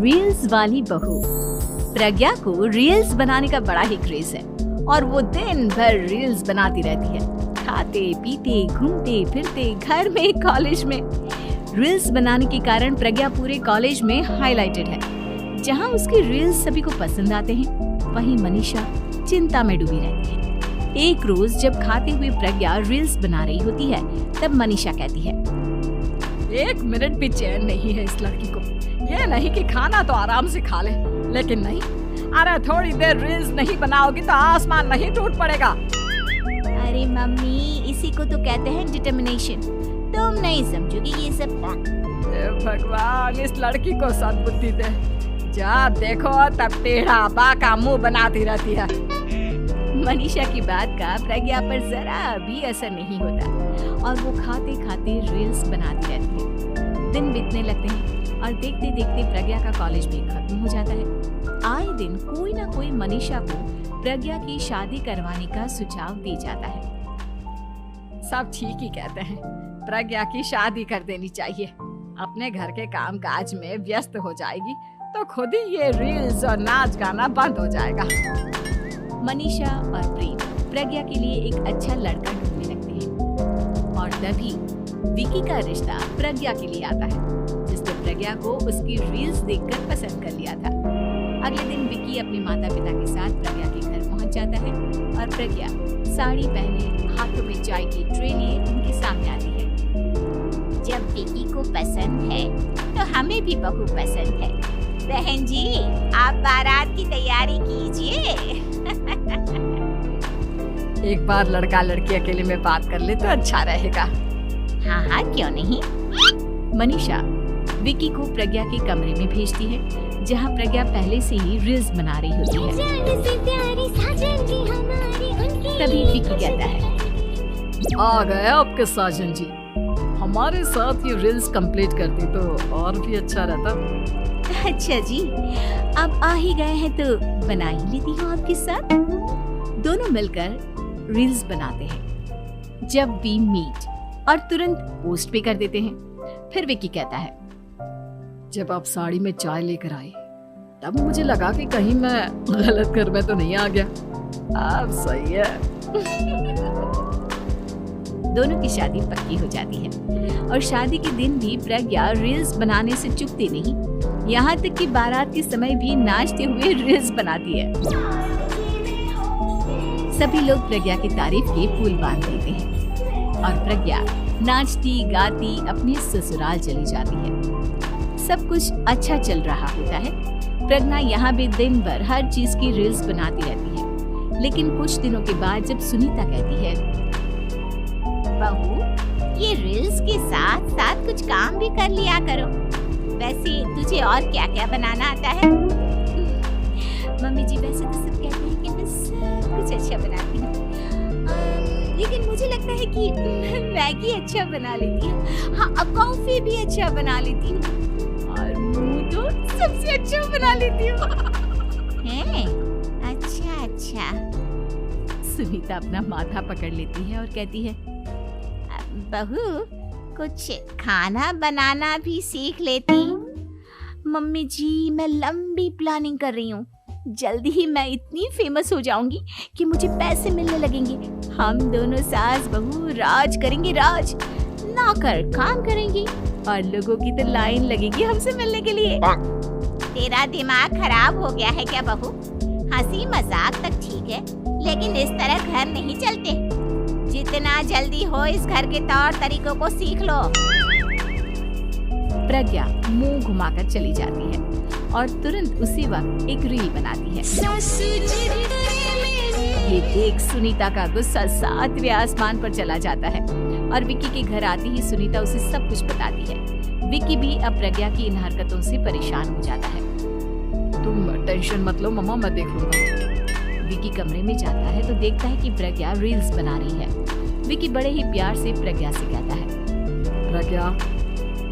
Reels वाली बहू। प्रज्ञा को रील्स बनाने का बड़ा ही क्रेज है और वो दिन भर रील्स बनाती रहती है। खाते पीते घूमते फिरते घर में कॉलेज में रील्स बनाने के कारण प्रज्ञा पूरे कॉलेज में हाईलाइटेड है। जहां उसकी रील्स सभी को पसंद आते हैं, वहीं मनीषा चिंता में डूबी रहती है। एक रोज जब खाते हुए प्रज्ञा रील्स बना रही होती है, तब मनीषा कहती है, 1 मिनट भी चैन नहीं है इस लड़की को। ये नहीं कि खाना तो आराम से खा ले, लेकिन नहीं, अरे थोड़ी देर रील्स नहीं बनाओगी तो आसमान नहीं टूट पड़ेगा। अरे मम्मी, इसी को तो कहते हैं डिटर्मिनेशन। तुम नहीं समझोगी ये सब। भगवान, इस लड़की को सद्बुद्धि दे। जब देखो तब टेढ़ा बाका मुंह बनाती रहती है। मनीषा की बात का प्रज्ञा पर जरा भी असर नहीं होता और वो खाते खाते रील्स बनाती रहती है। दिन बीतने लगते हैं और देखते देखते प्रज्ञा का कॉलेज भी खत्म हो जाता है। आए दिन कोई ना कोई मनीषा को प्रज्ञा की शादी करवाने का सुझाव दे जाता है। सब ठीक ही कहते हैं, प्रज्ञा की शादी कर देनी चाहिए। अपने घर के काम काज में व्यस्त हो जाएगी तो खुद ही ये रील्स और नाच गाना बंद हो जाएगा। मनीषा और प्रेम प्रज्ञा के लिए एक अच्छा लड़का ढूंढने लगते हैं और तभी विकी का रिश्ता प्रज्ञा के लिए आता है, जिसने प्रज्ञा को उसकी रील्स देखकर पसंद कर लिया था। अगले दिन विकी अपने माता पिता के साथ प्रज्ञा के घर पहुंच जाता है और प्रज्ञा साड़ी पहने हाथों में चाय की ट्रे लिए उनके सामने आती है। जब विकी को पसंद है तो हमें भी बहू पसंद है। बहन जी, आप बारात की तैयारी कीजिए। एक बार लड़का लड़की अकेले में बात कर ले तो अच्छा रहेगा। हाँ हाँ, क्यों नहीं। मनीषा विकी को प्रज्ञा के कमरे में भेजती है, जहाँ प्रज्ञा पहले से ही रील्स बना रही होती है। तभी विकी कहता है, आ गए आपके साजन जी। हमारे साथ ये रील्स कंप्लीट करती तो और भी अच्छा रहता। अच्छा जी, अब आ ही गए हैं तो बना ही लेती हूँ आपके साथ। दोनों मिलकर रील्स बनाते हैं। जब वी मीट और तुरंत पोस्ट भी कर देते हैं। फिर विकी कहता है, जब आप साड़ी में चाय लेकर आई तब मुझे लगा कि कहीं मैं गलत घर में तो नहीं आ गया। अब सही है। दोनों की शादी पक्की हो जाती है और शादी के दिन भी प्रज्ञा रील्स बनाने से चूकती नहीं। यहाँ तक कि बारात के समय भी नाचते हुए रील्स बनाती है। सभी लोग प्रज्ञा की तारीफ के फूल बांध देते हैं और प्रज्ञा नाचती गाती अपने ससुराल चली जाती है। सब कुछ अच्छा चल रहा होता है। प्रज्ञा यहाँ भी दिन भर हर चीज की रील्स बनाती रहती है। लेकिन कुछ दिनों के बाद जब सुनीता कहती है, बहू, ये रील्स के साथ साथ कुछ काम भी कर लिया करो। वैसे तुझे और क्या क्या बनाना आता है? मम्मी जी, वैसे तो सब कहते हैं कि मैं सब कुछ अच्छा बनाती हूँ, लेकिन मुझे लगता है कि मैगी अच्छा बना लेती हूँ। हाँ, कॉफी भी अच्छा बना लेती हूँ और मुंह तो सबसे अच्छा बना लेती हूँ। अच्छा अच्छा। सुनीता अपना माथा पकड़ लेती है और कहती है, बहू, कुछ खाना बनाना भी सीख लेती। मम्मी जी, मैं लंबी प्लानिंग कर रही हूँ। जल्दी ही मैं इतनी फेमस हो जाऊंगी कि मुझे पैसे मिलने लगेंगे। हम दोनों सास बहू राज करेंगे, राज। नौकर काम करेंगी और लोगों की तो लाइन लगेगी हमसे मिलने के लिए। तेरा दिमाग खराब हो गया है क्या बहू? हंसी मजाक तक ठीक है, लेकिन इस तरह घर नहीं चलते। जितना जल्दी हो इस घर के तौर तरीकों को सीख लो। प्रज्ञा मुंह घुमाकर चली जाती है और तुरंत उसी वक्त एक रील बनाती है। ये देख सुनीता का गुस्सा 7वें आसमान पर चला जाता है और विकी के घर आती ही सुनीता उसे सब कुछ बताती है। विकी भी अब प्रज्ञा की इन हरकतों से परेशान हो जाता है। तुम टेंशन मत लो मम्मा, मैं देख लूंगा। विकी कमरे में जाता है तो देखता है कि प्रज्ञा रील्स बना रही है। विकी बड़े ही प्यार से प्रज्ञा से कहता है, प्रज्ञा,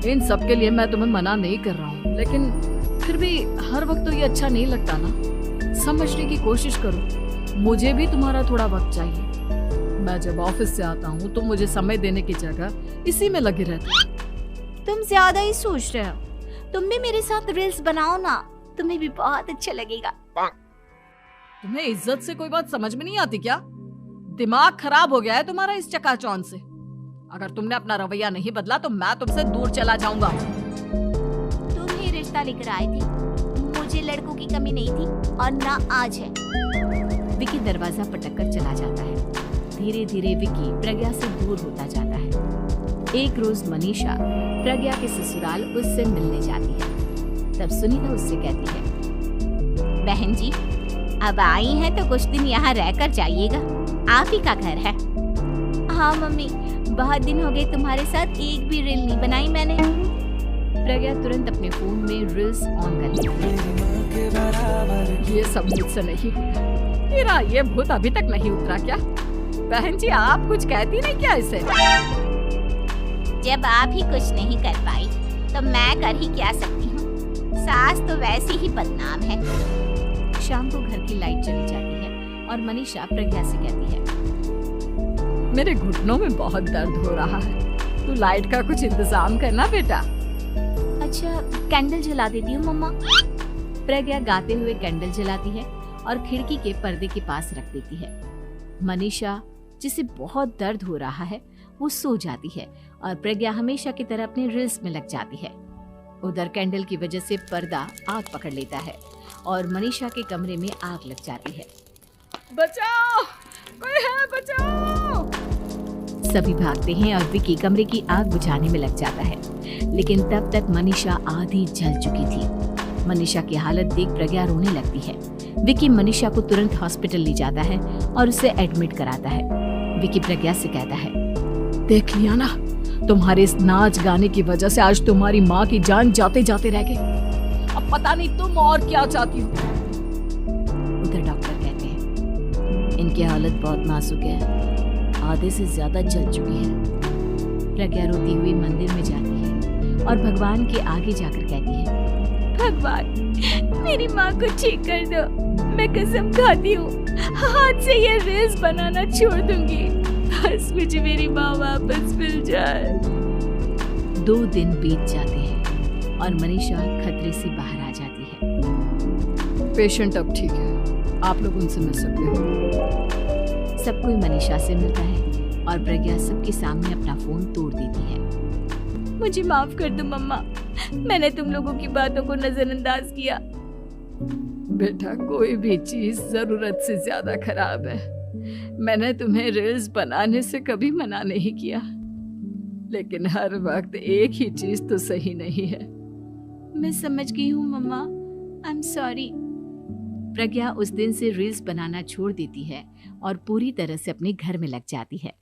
इन सब के लिए मैं तुम्हें मना नहीं कर रहा हूँ, लेकिन फिर भी हर वक्त तो ये अच्छा नहीं लगता ना। समझने की कोशिश करो, मुझे भी तुम्हारा थोड़ा वक्त चाहिए। मैं जब ऑफिस से आता हूँ तो मुझे समय देने की जगह इसी में लगी रहती। तुम ज्यादा ही सोच रहे हो। तुम भी मेरे साथ रील्स बनाओ ना, तुम्हें भी बहुत अच्छा लगेगा। तुम्हें इज्जत से कोई बात समझ में नहीं आती क्या? दिमाग खराब हो गया है तुम्हारा इस चकाचौंध से। अगर तुमने अपना रवैया नहीं बदला तो मैं तुमसे दूर चला जाऊंगा। तुम ही रिश्ता लेकर आए थे, मुझे लड़कों की कमी नहीं थी और ना आज है। विकी दरवाजा पटक कर चला जाता है। धीरे धीरे विकी प्रज्ञा से दूर होता जाता है। एक रोज मनीषा प्रज्ञा के ससुराल उससे मिलने जाती है। तब सुनीता उससे कहती है, बहन जी अब आई हैं तो कुछ दिन यहाँ रहकर जाइएगा, आप ही का घर है। हाँ मम्मी, बहुत दिन हो गए तुम्हारे साथ एक भी रील नहीं बनाई मैंने। प्रज्ञा तुरंत अपने फोन में रील्स ऑन कर लेती है। ये सब मुझसे नहीं होता। मेरा ये भूत अभी तक नहीं उतरा क्या? बहन जी आप कुछ कहती नहीं क्या इसे? जब आप ही कुछ नहीं कर पाई तो मैं कर ही क्या सकती हूँ, सास तो वैसी ही बदनाम है। शाम को घर की लाइट चली जाती है और मनीषा प्रज्ञा से कहती है, मेरे घुटनों में बहुत दर्द हो रहा है, तू लाइट का कुछ इंतजाम करना बेटा। अच्छा कैंडल जला देती हूँ मम्मा। प्रज्ञा गाते हुए कैंडल जलाती है और खिड़की के पर्दे के पास रख देती है। मनीषा जिसे बहुत दर्द हो रहा है वो सो जाती है और प्रज्ञा हमेशा की तरह अपने रील्स में लग जाती है। उधर कैंडल की वजह से पर्दा आग पकड़ लेता है और मनीषा के कमरे में आग लग जाती है। बचाओ, कोई है बचाओ। सभी भागते हैं और विकी कमरे की आग बुझाने में लग जाता है, लेकिन तब तक मनीषा आधी जल चुकी थी। मनीषा की हालत देख प्रज्ञा रोने लगती है। विकी मनीषा को तुरंत हॉस्पिटल ले जाता है और उसे एडमिट कराता है। विकी प्रज्ञा से कहता है, देख लिया ना, तुम्हारे इस नाच गाने की वजह से आज तुम्हारी माँ की जान जाते जाते रह गई। अब पता नहीं तुम और क्या चाहती हो। उधर डॉक्टर कहते हैं, इनकी हालत बहुत नाजुक है, आधे से ज्यादा जल चुकी है। प्रज्ञा रोती हुई मंदिर में जाती है और भगवान के आगे जाकर कहती है, भगवान मेरी माँ को ठीक कर दो, मैं कसम खाती हूँ हाथ से ये रील्स बनाना छोड़ दूंगी, बस मुझे मेरी माँ वापस मिल जाए। 2 दिन बीत जाते हैं और मनीषा खतरे से बाहर आ जाती है। पेशेंट अब ठीक है, आप लोग उनसे मिल सकते हो। सब कोई मनीषा से मिलता है और प्रज्ञा सबके सामने अपना फोन तोड़ देती है। मुझे माफ कर दो मम्मा, मैंने तुम लोगों की बातों को नजरअंदाज किया। बेटा कोई भी चीज जरूरत से ज्यादा खराब है। मैंने तुम्हें रील्स बनाने से कभी मना नहीं किया, लेकिन हर वक्त एक ही चीज तो सही नहीं है। मैं समझ गई हूँ मम्मा, आई एम सॉरी। प्रज्ञा उस दिन से रील्स बनाना छोड़ देती है और पूरी तरह से अपने घर में लग जाती है।